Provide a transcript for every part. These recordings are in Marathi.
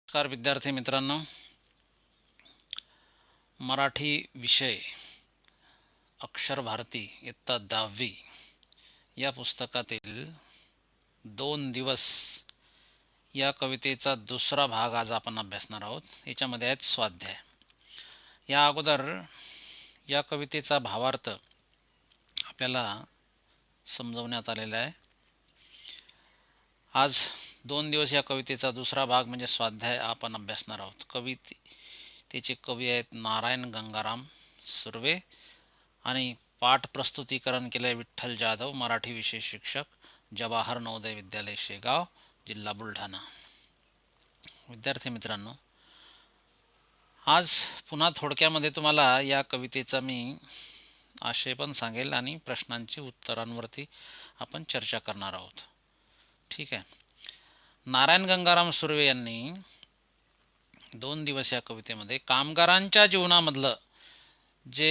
नमस्कार विद्यार्थी मित्रांनो, मराठी विषय अक्षर भारती इयत्ता 10वी या पुस्तकातील 2 दिवस या कवितेचा दुसरा भाग आज आपण अभ्यासणार आहोत. याच्यामध्ये आहेत स्वाध्याय. या अगोदर या कवितेचा भावार्थ आपल्याला समजवण्यात आलेला आहे. आज 2 दिवस या कवितेचा दुसरा भाग म्हणजे स्वाध्याय आपण अभ्यासणार आहोत. कवितेचे कवी आहेत नारायण गंगाराम सुर्वे आणि पाठ प्रस्तुतीकरण केले विठ्ठल जाधव, मराठी विषय शिक्षक, जवाहर नवोदय विद्यालय शेगाव, जिल्हा बुलढाणा. विद्यार्थी मित्रांनो, आज पुन्हा थोडक्यामध्ये तुम्हाला या कवितेचा मी आशय पण सांगेल आणि प्रश्नांची उत्तरांवरती आपण चर्चा करणार आहोत. ठीक आहे. नारायण गंगाराम सुर्वे यांनी 2 दिवस या कवितेमध्ये कामगारांच्या जीवनामधलं जे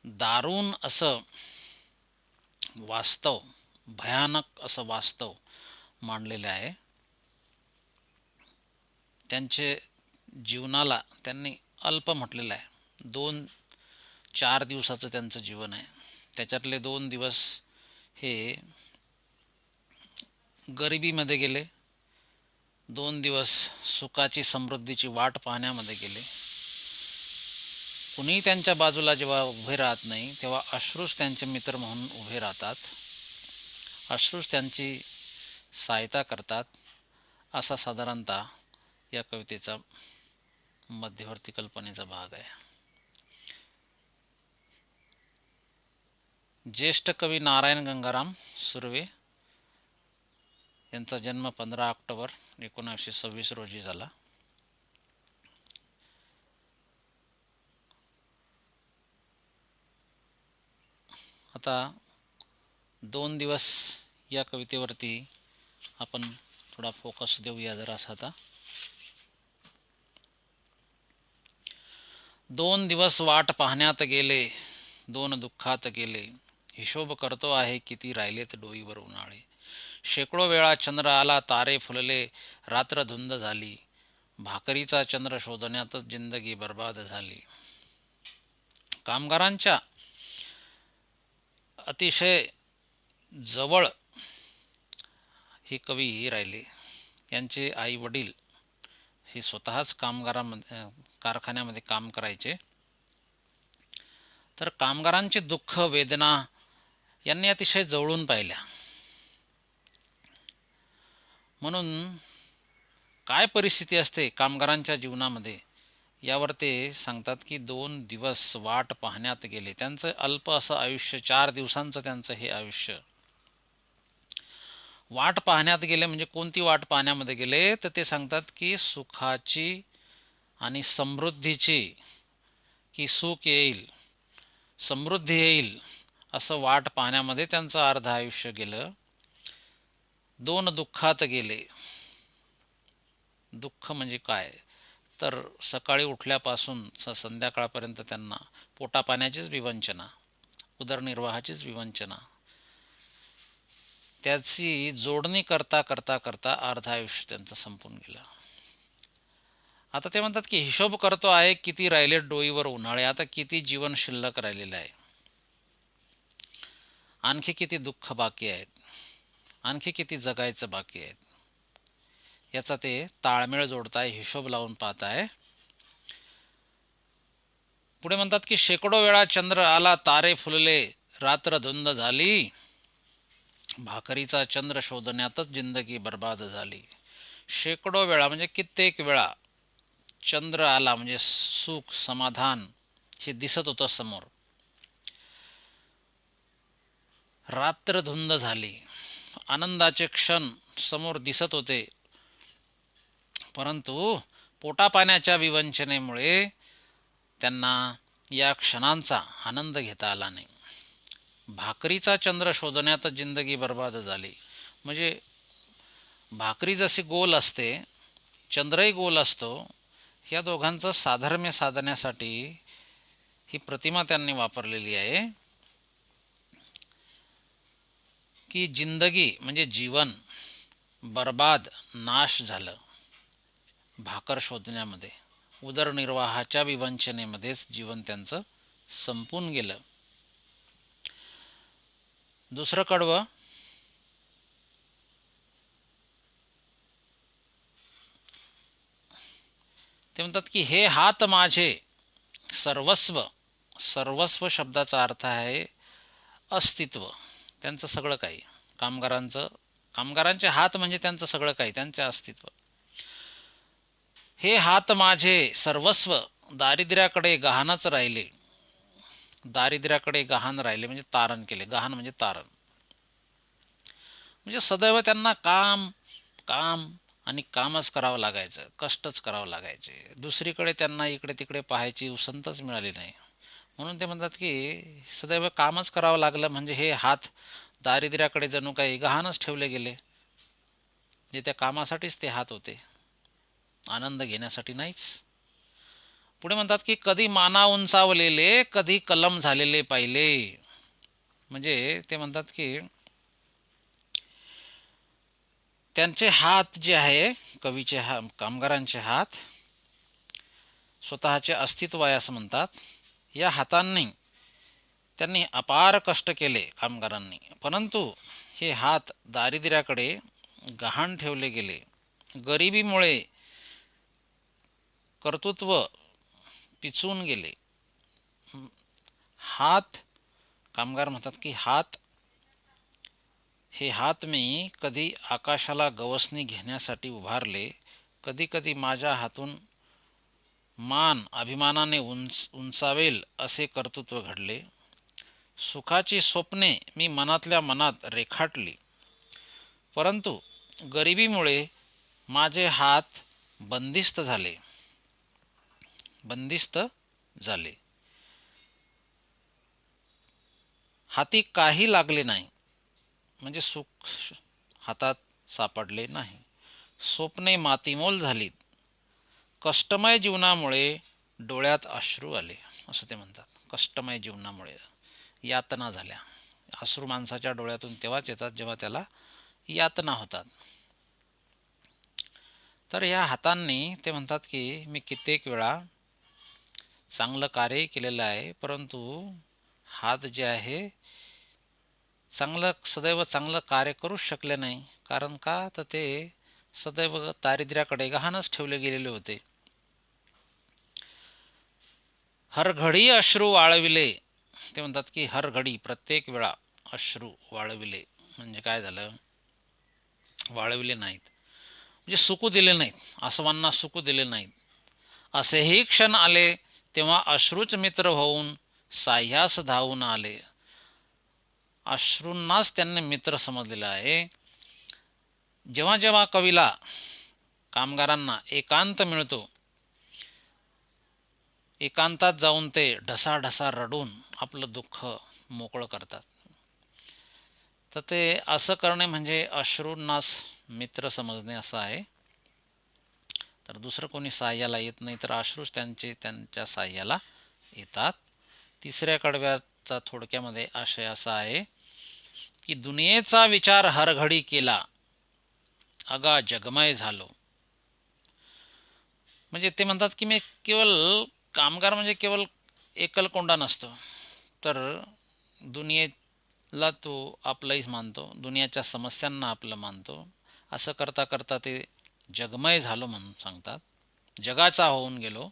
दारुण असं वास्तव, भयानक असं वास्तव मांडलेले आहे. त्यांचे जीवनाला त्यांनी अल्प म्हटलेलं आहे. 2-4 दिवसाचं त्यांचं जीवन आहे. त्याच्यातले 2 दिवस हे गरिबीमध्ये गेले. 2 दिवस सुखाची समृद्धीची वाट पाहण्यामध्ये गेले. कुणीही त्यांच्या बाजूला जेव्हा उभे राहत नाही तेव्हा अश्रूच त्यांचे मित्र म्हणून उभे राहतात. अश्रूच त्यांची सहायता करतात. असा साधारणतः या कवितेचा मध्यवर्ती कल्पनेचा भाग आहे. ज्येष्ठ कवी नारायण गंगाराम सुर्वे यांचा जन्म 15 ऑक्टोबर 1926 रोजी झाला. आता 2 दिवस या कवितेवरती आपण थोडा फोकस देऊया जरासा. आता 2 दिवस वाट पाहण्यात गेले, 2 दुःखात गेले, हिशोब करतो आहे किती राहिलेत डोईवर उन्हाळे. शेकडो वेळा चंद्र आला, तारे फुलले, रात्र धुंद झाली, भाकरीचा चंद्र शोधण्यातच जिंदगी बर्बाद झाली. कामगारांच्या अतिशय जवळ हे कवी राहिले. यांचे आई वडील हे स्वतःच कारखान्यामध्ये काम करायचे. तर कामगारांचे दुःख वेदना यांनी अतिशय जवळून पाहिल्या. म्हणून काय परिस्थिती असते कामगारांच्या जीवनामध्ये यावर ते सांगतात की 2 दिवस वाट पाहण्यात गेले. त्यांचं अल्प असं आयुष्य, 4 दिवसांचं त्यांचं हे आयुष्य वाट पाहण्यात गेले. म्हणजे कोणती वाट पाहण्यामध्ये गेले तर ते सांगतात की सुखाची आणि समृद्धीची, की सुख येईल, समृद्धी येईल असं वाट पाहण्यामध्ये त्यांचं अर्ध आयुष्य गेलं. 2 दुःखात गेले. दुःख म्हणजे काय तर सकाळी उठल्यापासून संध्याकाळपर्यंत त्यांना पोटापाण्याचीच विवंचना, उदरनिर्वाहाचीच विवंचना, त्याची जोडणी करता करता करता अर्ध आयुष्य त्यांचं संपून गेलं. आता ते म्हणतात की हिशोब करतो आहे किती राहिले डोईवर उन्हाळे. आता किती जीवन शिल्लक राहिलेलं आहे, आणखी किती दुःख बाकी आहेत, आणखी किती जगायचं बाकी आहे, याचा ते ताळमेळ जोडताय, हिशोब लावून पाहताय. पुढे म्हणतात की शेकडो वेळा चंद्र आला, तारे फुलले, रात्र धुंद झाली, भाकरीचा चंद्र शोधण्यातच जिंदगी बर्बाद झाली. शेकडो वेळा म्हणजे कित्येक वेळा चंद्र आला म्हणजे सुख समाधान हे दिसत होतं समोर. रात्र धुंद झाली, आनंदाचे क्षण समोर दिसत होते, परंतु पोटापाण्याच्या विवंचनेमुळे त्यांना या क्षणांचा आनंद घेता आला नाही. भाकरीचा चंद्र शोधण्यातच जिंदगी बर्बाद झाली. म्हणजे भाकरी जशी गोल असते, चंद्रही गोल असतो. या दोघांचं साधर्म्य साधण्यासाठी ही प्रतिमा त्यांनी वापरलेली आहे की जिंदगी म्हणजे जीवन बर्बाद, नाश झालं. भाकर शोधण्यामध्ये, उदरनिर्वाहाच्या विवंचनेमध्येच जीवन त्यांचं संपून गेलं. दुसरं कडवं, ते म्हणतात की हे हात माझे सर्वस्व. सर्वस्व शब्दाचा अर्थ आहे अस्तित्व, त्यांचं सगळं काही. कामगारांचे हात म्हणजे त्यांचं सगळं काही, त्यांचे अस्तित्व. हे हात माझे सर्वस्व दारिद्र्याकडे गहाणच राहिले. दारिद्र्याकडे गहाण राहिले म्हणजे तारण केले. गहाण म्हणजे तारण. म्हणजे सदैव त्यांना काम काम आणि कामच करावं लागायचं, कष्टच करावं लागायचे. दुसरीकडे त्यांना इकडे तिकडे पाहायची उसंतच मिळाली नाही. म्हणून ते म्हणतात की सदैव कामच करावं लागलं, म्हणजे हे हात दारिद्र्याकडे जणू काही गहाणच ठेवले गेले. जे त्या कामासाठीच ते हात होते, आनंद घेण्यासाठी नाहीच. पुढे म्हणतात की कधी माना उंचावलेले, कधी कलम झालेले पाहिले. म्हणजे ते म्हणतात की त्यांचे हात जे आहे, कवीचे कामगारांचे हात स्वतःचे अस्तित्व आहे असं म्हणतात. या हातांनी त्यांनी अपार कष्ट केले कामगारांनी, परंतु हे हात दारिद्र्याकडे गहाण ठेवले गेले. गरिबीमुळे कर्तृत्व पिचून गेले. हात, कामगार म्हणतात की हे हात मी कधी आकाशाला गवसणी घेण्यासाठी उभारले, कधी कधी माझ्या हातून मान अभिमानाने उंचावेल असे कर्तृत्व घडले. सुखाची स्वप्ने मी मनातल्या मनात रेखाटली, परंतु गरिबीमुळे माझे हात बंदिस्त झाले. हाती काही लागले नाही, म्हणजे सुख हातात सापडले नाही. स्वप्ने मातीमोल झालीत. कष्टमय जीवनामुळे डोळ्यात अश्रू आले, असं ते म्हणतात. कष्टमय जीवनामुळे यातना झाल्या. अश्रू माणसाच्या डोळ्यातून तेव्हाच येतात जेव्हा त्याला यातना होतात. तर या हातांनी ते म्हणतात की मी कित्येक वेळा चांगलं कार्य केलेलं आहे, परंतु हात जे आहे सदैव चांगलं कार्य करूच शकले नाही. कारण का, तर ते सदैव दारिद्र्याकडे गहाणच ठेवले गेलेले होते. हर घडी अश्रू वाळविले. ते म्हणतात की हर घडी, प्रत्येक वेळा अश्रू वाळविले म्हणजे काय झालं, वाळविले नाहीत म्हणजे सुकू दिले नाहीत, आसवांना सुकू दिले नाहीत. असेही क्षण आले तेव्हा अश्रूच मित्र होऊन साह्यास धावून आले. अश्रूंनाच त्यांनी मित्र समजलेलं आहे. जेव्हा जेव्हा कवीला, कामगारांना एकांत मिळतो, एकांतात जाऊन ते ढसाढसा रडून आपलं दुःख मोकळं करतात. तर ते असं करणे म्हणजे अश्रूंनाच मित्र समजणे असं आहे. तर दुसरं कोणी साह्याला येत नाही, तर अश्रूच त्यांच्या साह्याला येतात. तिसऱ्या कडव्याचा थोडक्यामध्ये आशय असा आहे की दुनियेचा विचार हरघडी केला, अगा जगमय झालो. म्हणजे ते म्हणतात की मी केवळ कामगार म्हणजे केवळ एकलकोंडा नसतो, तर दुनियेला तो आपलंच मानतो, दुनियाच्या समस्यांना आपलं मानतो. असं करता करता ते जगमय झालो म्हणून सांगतात. जगाचा होऊन गेलो.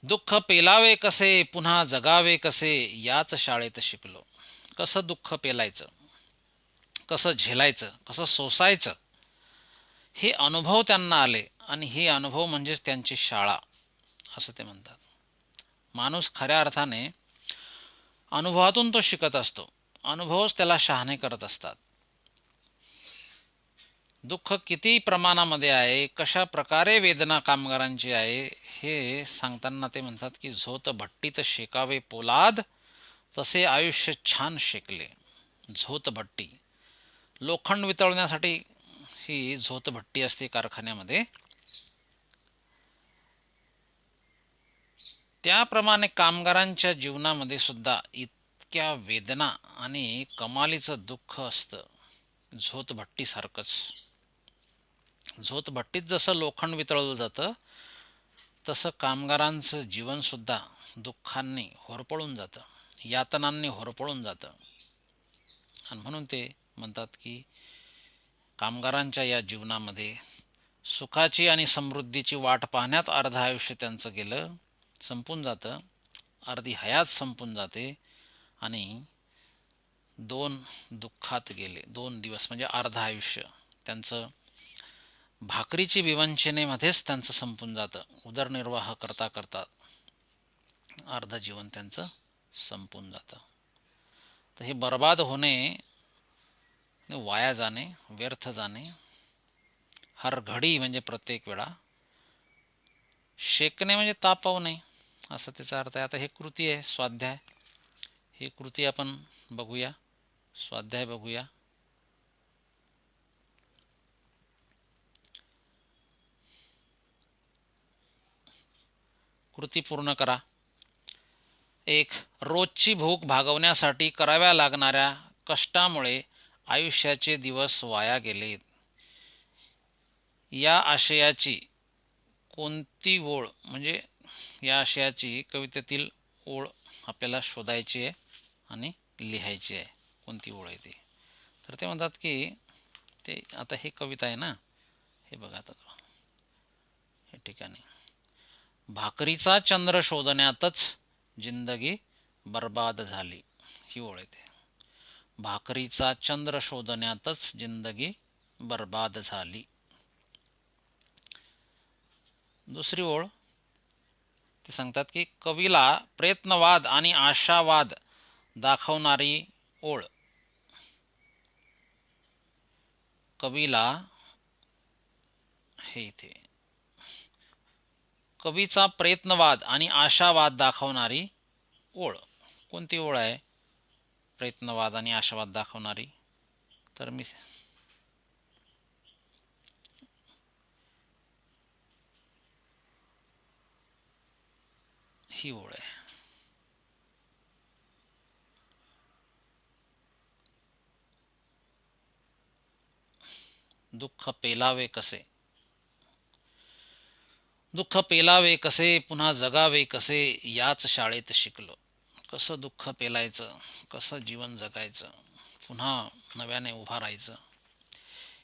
दुःख पेलावे कसे, पुन्हा जगावे कसे, याच शाळेत शिकलो. कसं दुःख पेलायचं, कसं झेलायचं, कसं सोसायचं, हे अनुभव त्यांना आले आणि हे अनुभव म्हणजेच त्यांची शाळा असं ते म्हणतात. माणूस खऱ्या अर्थाने अनुभवातून तो शिकत असतो. अनुभवच त्याला शहाणे करत असतात. दुःख किती प्रमाणामध्ये आहे, कशा प्रकारे वेदना कामगारांची आहे, हे सांगताना ते म्हणतात की झोत भट्टीत शेकावे पोलाद, तसे आयुष्य छान शेकले. झोत भट्टी, लोखंड वितळण्यासाठी ही झोत भट्टी असते कारखान्यामध्ये. त्याप्रमाणे कामगारांच्या जीवनामध्ये सुद्धा इतक्या वेदना आणि कमालीचं दुःख असतं, झोत भट्टीसारखंच. झोतभट्टीत जसं लोखंड वितळवलं जातं तसं कामगारांचं जीवनसुद्धा दुःखांनी होरपळून जातं, यातनांनी होरपळून जातं. आणि म्हणून ते म्हणतात की कामगारांच्या या जीवनामध्ये सुखाची आणि समृद्धीची वाट पाहण्यात अर्ध आयुष्य त्यांचं गेलं, संपून जातं, अर्धी हयात संपून जाते आणि 2 दुःखात गेले. 2 दिवस म्हणजे अर्ध आयुष्य त्यांचं भाकरीची विवंचनेमध्येच त्यांचं संपून जातं. उदरनिर्वाह करता करता अर्ध जीवन त्यांचं संपून जातं. तर हे बर्बाद होणे, वाया जाणे, व्यर्थ जाणे, हर घडी म्हणजे प्रत्येक वेळा, शेकणे म्हणजे तापवणे असं त्याचा अर्थ आहे. आता हे कृती आहे स्वाध्याय, ही कृती आपण बघूया, स्वाध्याय बघूया. कृती पूर्ण करा. 1. रोजची भूक भागवण्यासाठी कराव्या लागणाऱ्या कष्टामुळे आयुष्याचे दिवस वाया गेलेत. या आशयाची कोणती ओळ म्हणजे या आशयाची कवितेतील ओळ आपल्याला शोधायची आहे आणि लिहायची आहे. कोणती ओळ आहे ती? तर ते म्हणतात की ते आता ही कविता आहे ना, हे बघा आता हे ठिकाणी, भाकरीचा चंद्र शोधण्यातच जिंदगी बर्बाद झाली, ही ओळ येते. भाकरीचा चंद्र शोधण्यातच जिंदगी बर्बाद झाली. दुसरी ओळ ते सांगतात की कवीला प्रयत्नवाद आणि आशावाद दाखवणारी ओळ. कवीला हे इथे कवीचा प्रयत्नवाद आणि आशावाद दाखवणारी ओळ. कोणती ओळ आहे प्रयत्नवाद आणि आशावाद दाखवणारी? तर मी ही ओळ आहे. दुःख पेलावे कसे, दुःख पेलावे कसे, पुन्हा जगावे कसे, याच शाळेत शिकलो. कसं दुःख पेलायचं, कसं जीवन जगायचं, पुन्हा नव्याने उभा राहायचं,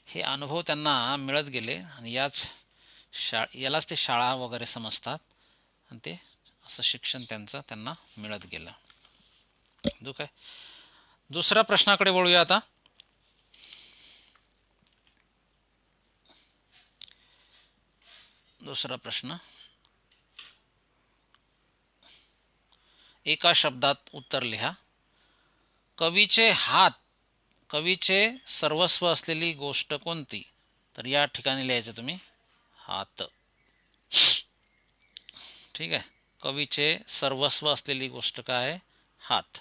हे अनुभव त्यांना मिळत गेले आणि यालाच ते शाळा वगैरे समजतात आणि ते असं शिक्षण त्यांचं त्यांना मिळत गेलं. दुःख आहे. दुसऱ्या प्रश्नाकडे वळूया आता. दुसरा प्रश्न, एका शब्दात उत्तर लिहा. कवीचे हात, कवीचे सर्वस्व असलेली गोष्ट कोणती? तर या ठिकाणी लिहायचं तुम्ही हात. ठीक आहे. कवीचे सर्वस्व असलेली गोष्ट काय आहे? हात.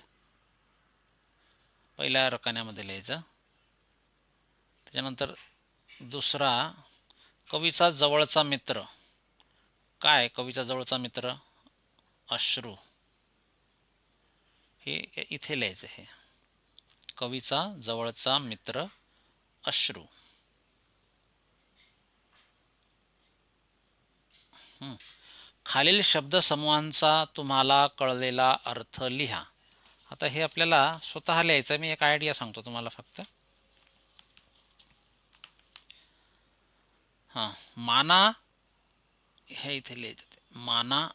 पहिल्या रकान्यामध्ये लिहायचं. त्याच्यानंतर दुसरा, कवीचा जवळचा मित्र काय? कवीचा जवळचा मित्र अश्रू. हे इथे लिहायचं. हे कवीचा जवळचा मित्र अश्रू. खालील शब्दसमूहांचा तुम्हाला कळलेला अर्थ लिहा. आता हे आपल्याला स्वतः लिहायचं. मी एक आयडिया सांगतो तुम्हाला फक्त. हां, माना, हे इथे लिहायचं. माना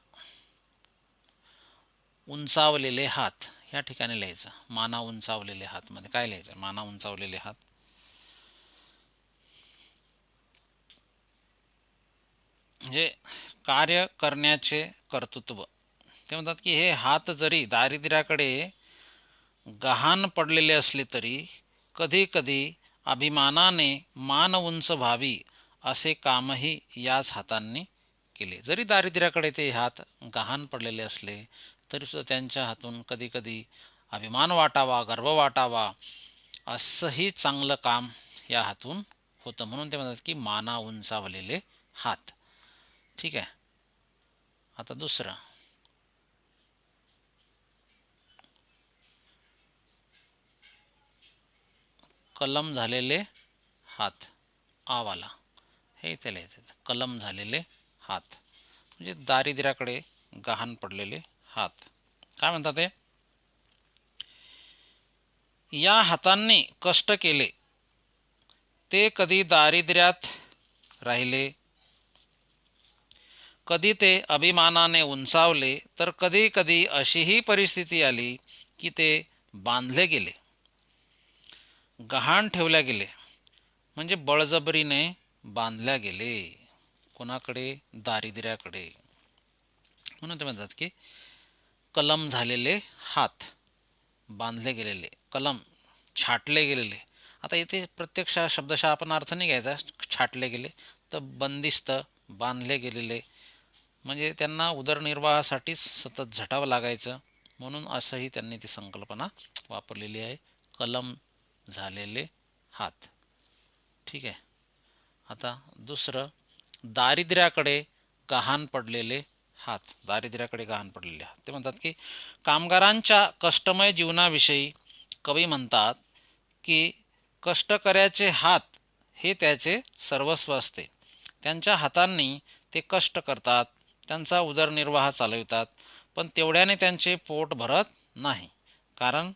उंचावलेले हात, या ठिकाणी लिहायचं. माना उंचावलेले हात मध्ये काय लिहायचं? माना उंचावलेले हात. म्हणजे कार्य करण्याचे कर्तृत्व. ते म्हणतात की हे हात जरी दारिद्र्याकडे गहाण पडलेले असले तरी कधी कधी अभिमानाने मान उंच व्हावी असे कामही याच हातांनी केले. जरी दारिद्र्याकडे ते हात गहाण पडलेले असले तरी सुद्धा त्यांच्या हातून कधी कधी अभिमान वाटावा, गर्व वाटावा, असंही चांगलं काम या हातून होतं. म्हणून ते म्हणतात की माना उंचावलेले हात. ठीक आहे. आता दुसरं, कलम झालेले हात, आवाला. हे इथे लिहायचं, कलम झालेले हात म्हणजे दारिद्र्याकडे गहाण पडलेले हात. काय म्हणतात ते? या हातांनी कष्ट केले ते कधी दारिद्र्यात राहिले, कधी ते अभिमानाने उंचावले, तर कधी कधी अशीही परिस्थिती आली की ते बांधले गेले, गहाण ठेवल्या गेले, म्हणजे बळजबरीने बांधल्या गेले. कोणाकडे? दारिद्र्याकडे. म्हणून ते म्हणतात की कलम झालेले हात, बांधले गेलेले, कलम छाटले गेलेले. आता इथे प्रत्यक्ष शब्दशः आपण अर्थ नाही घ्यायचा. छाटले गेले तर बंदिस्त, बांधले गेलेले म्हणजे त्यांना उदरनिर्वाहासाठीच सतत झटावं लागायचं, म्हणून असंही त्यांनी ती संकल्पना वापरलेली आहे, कलम झालेले हात. ठीक आहे. आता दुसरं, दारिद्र्याकडे गहाण पडलेले हात. दारिद्र्याकडे गहाण पडलेले हात. ते म्हणतात की कामगारांच्या कष्टमय जीवनाविषयी कवी म्हणतात की कष्टकऱ्याचे हात हे त्याचे सर्वस्व असते. त्यांच्या हातांनी ते कष्ट करतात, त्यांचा उदरनिर्वाह चालवितात, पण तेवढ्याने त्यांचे पोट भरत नाही, कारण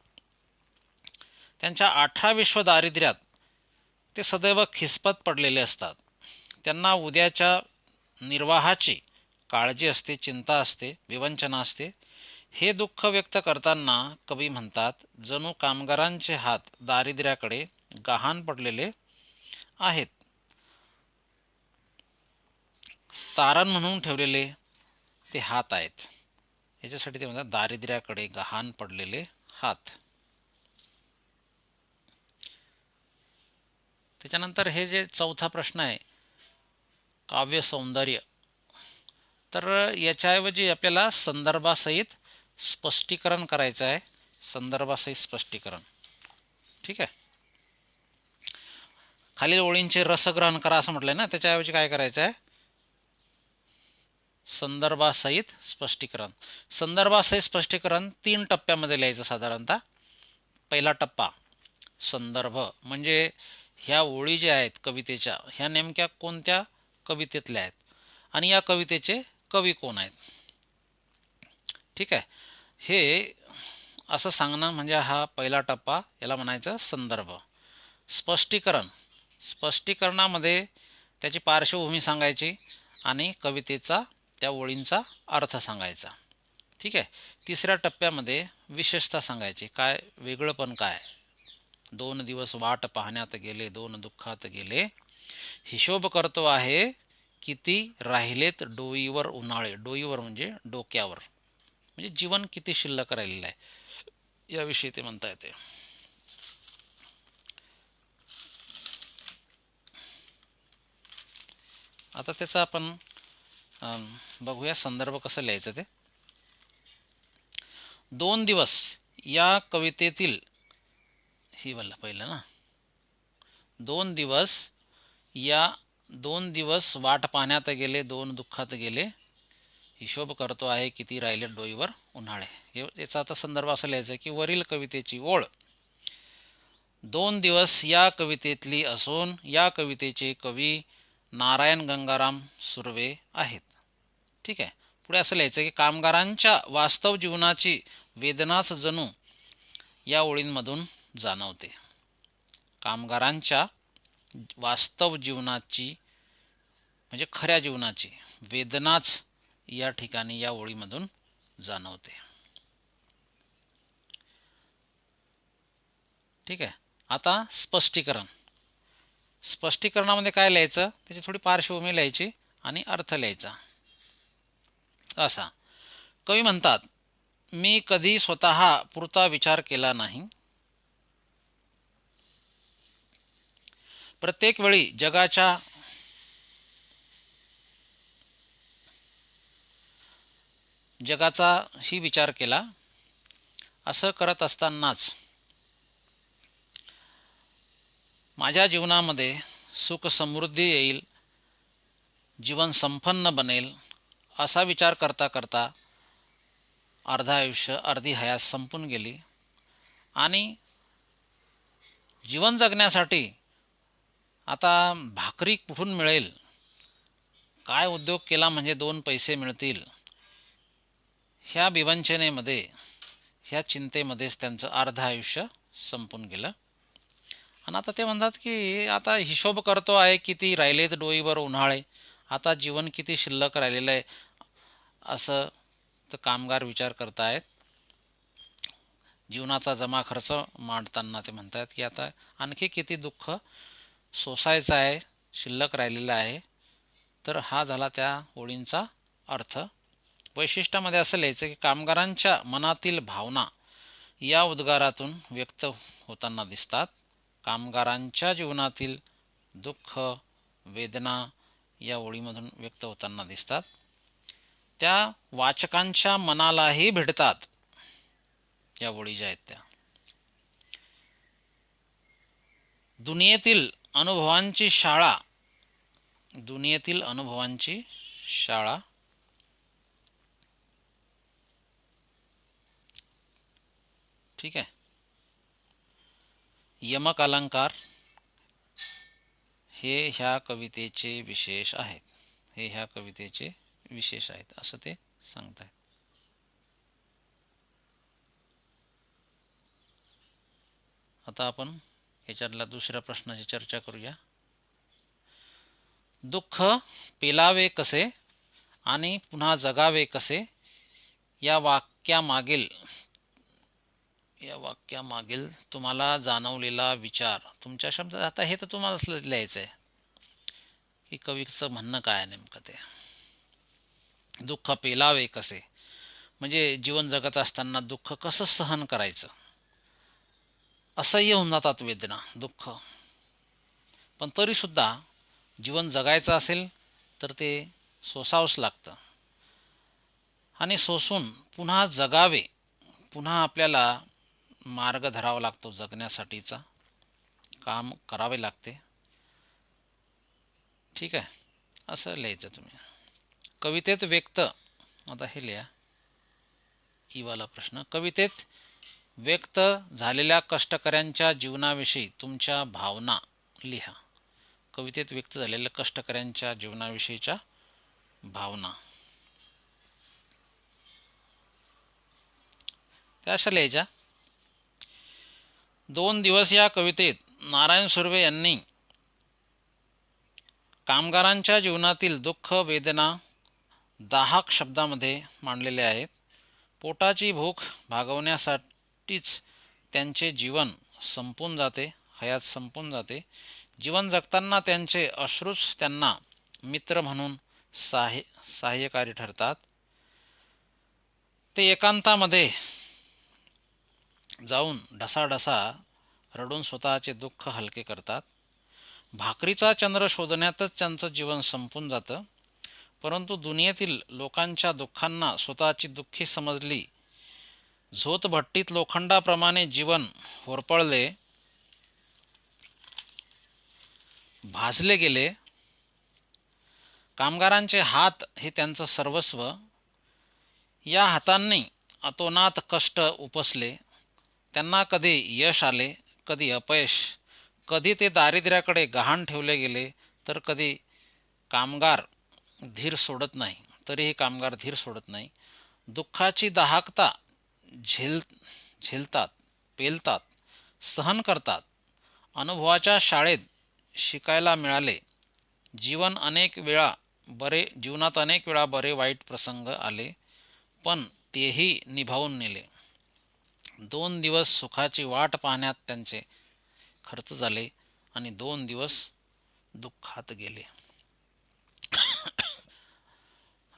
त्यांच्या 18 विश्व दारिद्र्यात ते सदैव खिसपत पडलेले असतात. त्यांना उद्याच्या निर्वाहाची काळजी असते, चिंता असते, विवंचना असते. हे दुःख व्यक्त करताना कवी म्हणतात, जणू कामगारांचे हात दारिद्र्याकडे गहाण पडलेले आहेत, तारण म्हणून ठेवलेले ते हात आहेत. याच्यासाठी ते म्हणतात दारिद्र्याकडे गहाण पडलेले हात. त्याच्यानंतर हे जे चौथा प्रश्न आहे, काव्य सौंदर्य, तर याच्याऐवजी आपल्याला संदर्भासहित स्पष्टीकरण करायचं आहे. संदर्भासहित स्पष्टीकरण. ठीक आहे. खालील ओळींचे रसग्रहण करा असं म्हटलंय ना, त्याच्याऐवजी काय करायचं आहे? संदर्भासहित स्पष्टीकरण. संदर्भासहित स्पष्टीकरण 3 टप्प्यामध्ये लिहायचं साधारणतः. पहिला टप्पा संदर्भ, म्हणजे ह्या ओळी ज्या आहेत कवितेच्या, ह्या नेमक्या कोणत्या कवितेतल्या आहेत आणि या कवितेचे कवी कोण आहेत. ठीक आहे. हे असं सांगणं म्हणजे हा पहिला टप्पा, याला म्हणायचं संदर्भ. स्पष्टीकरण, स्पष्टीकरणामध्ये त्याची पार्श्वभूमी सांगायची आणि कवितेचा, त्या ओळींचा अर्थ सांगायचा. ठीक आहे. तिसऱ्या टप्प्यामध्ये विशेषता सांगायची, काय वेगळंपण काय. 2 दिवस वाट पाहण्यात गेले, 2 दुःखात गेले, हिशोब करतो आहे किती राहिलेत डोईवर उन्हाळे. डोईवर म्हणजे डोक्यावर, म्हणजे जीवन किती शिल्लक राहिलेलं आहे याविषयी ते म्हणता येते. आता त्याचं आपण बघूया संदर्भ कसं लिहायचं ते. 2 दिवस या कवितेतील, ही वाला पहिलं ना, 2 दिवस या 2 दिवस वाट पाहण्यात गेले, 2 दुःखात गेले, हिशोब करतो आहे किती राहिले डोईवर उन्हाळे. याचा आता संदर्भ असं लिहायचं की वरील कवितेची ओळ 2 दिवस या कवितेतली असून या कवितेचे कवी नारायण गंगाराम सुर्वे आहेत. ठीक आहे. पुढे असं लिहायचं की कामगारांच्या वास्तव जीवनाची वेदनाच जणू या ओळींमधून जाणवते. कामगारांच्या वास्तव जीवनाची म्हणजे खऱ्या जीवनाची वेदनाच या ठिकाणी या ओळीमधून जाणवते. ठीक आहे. आता स्पष्टीकरण. स्पष्टीकरणामध्ये काय लिहायचं, त्याची थोडी पार्श्वभूमी लिहायची आणि अर्थ लिहायचा. असा कवी म्हणतात, मी कधी स्वतः पुरता विचार केला नाही. प्रत्येक वेळी जगाचाही विचार केला. असं करत असतानाच माझ्या जीवनामध्ये सुख समृद्धी येईल, जीवन संपन्न बनेल, असा विचार करता करता अर्धा आयुष्य, अर्धी हयात संपून गेली आणि जीवन जगण्यासाठी आता भाकरी कुठून मिळेल काय उद्योग केला म्हणजे 2 पैसे मिळतील, ह्या विवंचनेमध्ये, ह्या चिंतेमध्येच त्यांचं अर्ध आयुष्य संपून गेलं. आणि आता ते म्हणतात की आता हिशोब करतो आहे, किती राहिलेत डोईवर उन्हाळे, आता जीवन किती शिल्लक राहिलेलं आहे, असं तर कामगार विचार करतायत. जीवनाचा जमा खर्च मांडताना ते म्हणतात की आता आणखी किती दुःख सोसायचं आहे, शिल्लक राहिलेलं आहे. तर हा झाला त्या ओळींचा अर्थ. वैशिष्ट्यामध्ये असं लिहायचं की कामगारांच्या मनातील भावना या उद्गारातून व्यक्त होताना दिसतात. कामगारांच्या जीवनातील दुःख, वेदना या ओळीमधून व्यक्त होताना दिसतात. त्या वाचकांच्या मनालाही भिडतात. या ओळी ज्या आहेत त्या दुनियेतील अनुभवांची शाळा, दुनियेतील अनुभवांची शाळा, ठीक आहे. यमक अलंकार हे ह्या कवितेचे विशेष आहेत, हे ह्या कवितेचे विशेष आहेत असं ते सांगतायत. आता आपण याच्यातल्या दुसऱ्या प्रश्नाची चर्चा करूया. दुःख पेलावे कसे आणि पुन्हा जगावे कसे, या वाक्यामागील तुम्हाला जाणवलेला विचार तुमच्या शब्दात. आता हे तर तुम्हाला लिहायचं आहे की कवीचं म्हणणं काय आहे नेमकं ते. दुःख पेलावे कसे म्हणजे जीवन जगत असताना दुःख कसं सहन करायचं. असह्य होऊन जातात वेदना, दुःख, पण तरीसुद्धा जीवन जगायचं असेल तर ते सोसावंच लागतं. आणि सोसून पुन्हा जगावे, पुन्हा आपल्याला मार्ग धरावा लागतो, जगण्यासाठीचा काम करावे लागते. ठीक आहे, असं लिहायचं तुम्ही. कवितेत व्यक्त, आता हे लिहा इवाला प्रश्न. कवितेत व्यक्त झालेल्या कष्टकऱ्यांच्या जीवनाविषयी तुमच्या भावना लिहा. कवितेत व्यक्त झालेल्या कष्टकऱ्यांच्या जीवनाविषयीच्या भावना त्या अशा लिहायच्या. 2 दिवस या कवितेत नारायण सुर्वे यांनी कामगारांच्या जीवनातील दुःख, वेदना 10 शब्दामध्ये मांडलेले आहेत. पोटाची भूक भागवण्यासाठीच त्यांचे जीवन संपून जाते, हयात संपून जाते. जीवन जगताना त्यांचे अश्रूच त्यांना मित्र म्हणून सहाय्यकारी ठरतात. ते एकांतामध्ये जाऊन ढसाढसा रडून स्वतःचे दुःख हलके करतात. भाकरीचा चंद्र शोधण्यातच त्यांचं जीवन संपून जातं. परंतु दुनियेतील लोकांच्या दुःखांना स्वतःची दुःखी समजली. झोतभट्टीत लोखंडाप्रमाणे जीवन होरपळले, भाजले गेले. कामगारांचे हात हे त्यांचं सर्वस्व. या हातांनी अतोनात कष्ट उपसले. त्यांना कधी यश आले, कधी अपयश. कधी ते दारिद्र्याकडे गहाण ठेवले गेले, तर कधी कामगार धीर सोडत नाही, तरीही कामगार धीर सोडत नाही. दुःखाची दाहकता झेलतात, पेलतात, सहन करतात. अनुभवाच्या शाळेत शिकायला मिळाले. जीवनात अनेक वेळा बरे वाईट प्रसंग आले, पण तेही निभावून नेले. 2 दिवस सुखाची वाट पाहण्यात त्यांचे खर्च झाले आणि 2 दिवस दुःखात गेले.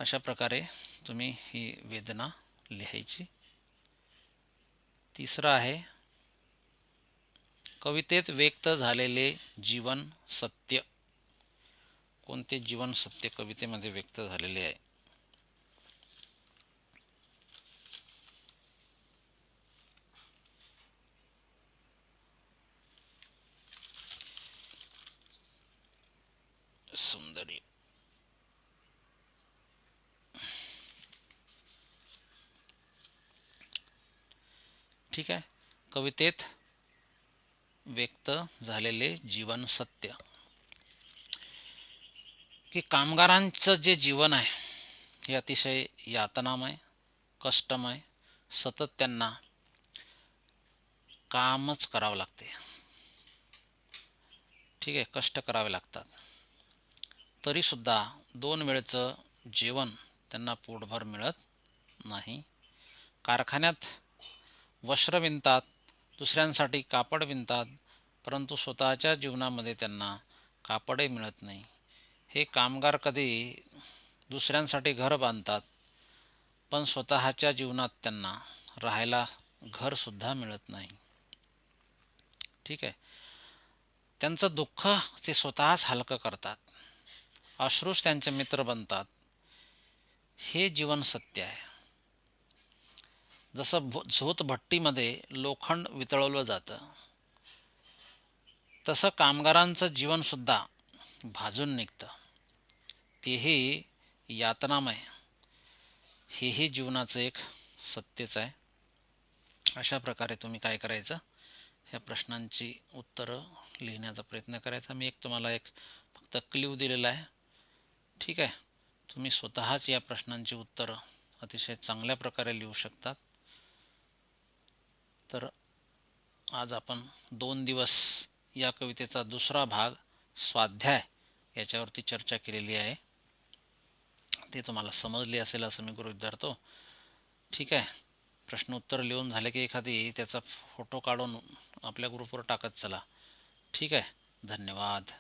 अशा प्रकारे तुम्ही ही वेदना लिहायची. तिसरं आहे कवितेत व्यक्त झालेले जीवन सत्य. कोणते जीवन सत्य कवितेमध्ये व्यक्त झालेले आहे. सुंदरी, ठीक आहे. कवितेत व्यक्त झालेले जीवन सत्य. की कामगारांचं जे जीवन आहे हे अतिशय यातनामय, कष्टमय, सतत त्यांना कामच करावं लागते. ठीक आहे, कष्ट करावे लागतात. तरीसुद्धा 2 वेळचं जेवण त्यांना पोटभर मिळत नाही. कारखान्यात वस्त्र विणतात, दुसऱ्यांसाठी कापड विणतात, परंतु स्वतःच्या जीवनामध्ये त्यांना कापडही मिळत नाही. हे कामगार कधी दुसऱ्यांसाठी घर बांधतात, पण स्वतःच्या जीवनात त्यांना राहायला घरसुद्धा मिळत नाही. ठीक आहे, त्यांचं दुःख ते स्वतःच हलकं करतात, अश्रूच त्यांचे मित्र बनतात. हे जीवन सत्य आहे. जसं झोत भट्टीमध्ये लोखंड वितळवलं जातं, तसं कामगारांचं जीवनसुद्धा भाजून निघतं. तेही यातनामय. हेही जीवनाचं एक सत्यच आहे. अशा प्रकारे तुम्ही काय करायचं, ह्या प्रश्नांची उत्तरं लिहिण्याचा प्रयत्न करायचा. मी तुम्हाला एक फक्त क्ल्यू दिलेला आहे. ठीक आहे, तुम्ही स्वतःच या प्रश्नांची उत्तरं अतिशय चांगल्या प्रकारे लिहू शकतात. तर आज आपण 2 दिवस या कवितेचा दुसरा भाग स्वाध्याय याच्यावरती चर्चा केलेली आहे. ते तुम्हाला समजले असेल असं मी गृहीत धरतो. ठीक आहे, प्रश्न उत्तर लिहून झाले की एखादी त्याचा फोटो काढून आपल्या ग्रुपवर टाकत चला. ठीक आहे, धन्यवाद.